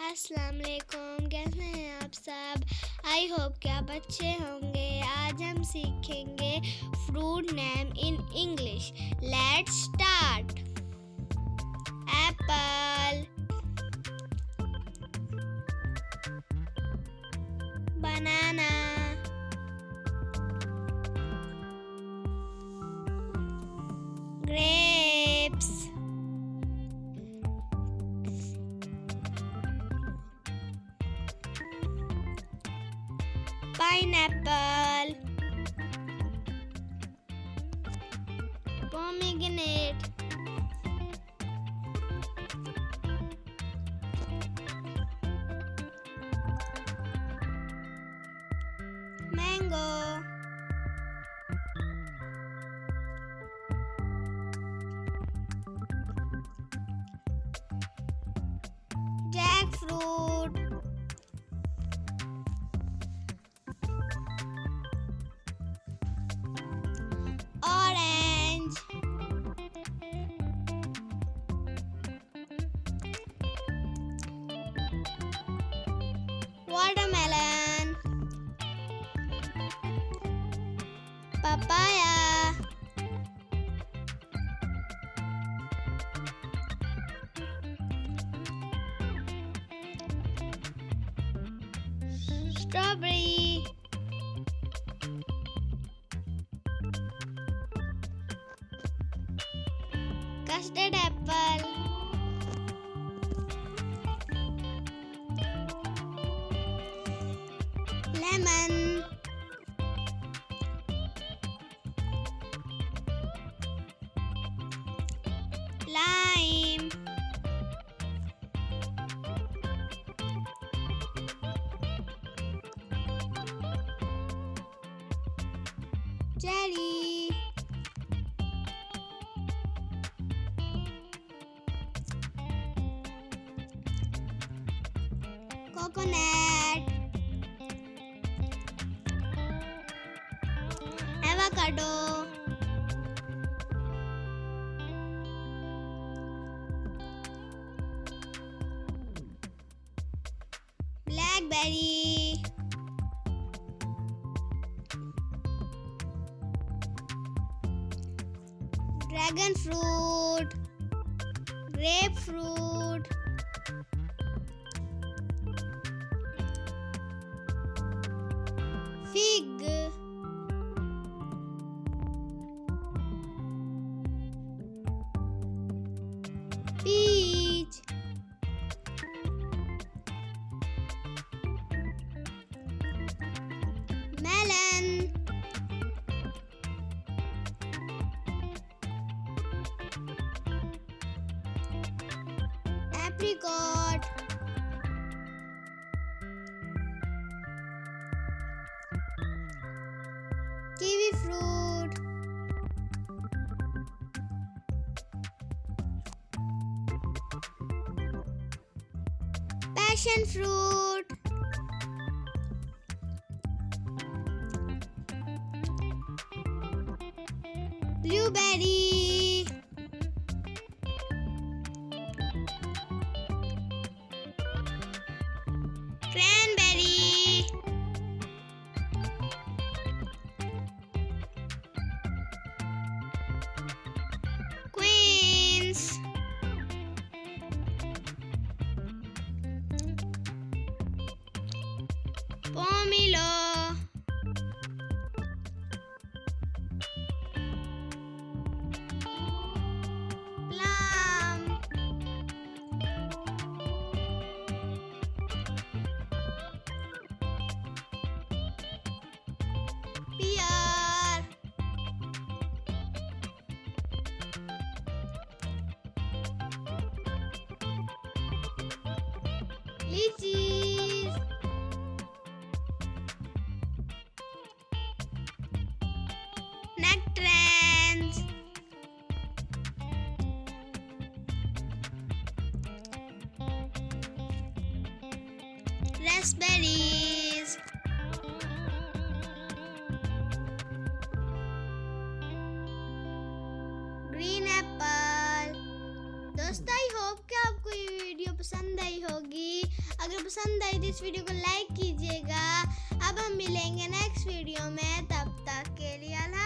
अस्सलाम वालेकुम, कैसे हैं आप सब? आई होप कि आप अच्छे होंगे। आज हम सीखेंगे fruit name in English. Let's start. Apple, banana, grapes, pineapple, pomegranate, mango, jackfruit, orange, watermelon, papaya, strawberry, custard apple, lemon, lime, cherry, coconut, avocado, blackberry, dragon fruit, grapefruit, fig, peach, melon, apricot, kiwi fruit, passion fruit, blueberry, cranberry, quince, pomelo, plum, pear, lychees, nectarines, raspberries, green apple। दोस्तों, I hope कि आपको ये video पसंद आई होगी। अगर पसंद आई तो इस वीडियो को लाइक कीजिएगा। अब हम मिलेंगे नेक्स्ट वीडियो में, तब तक के लिए अल्लाह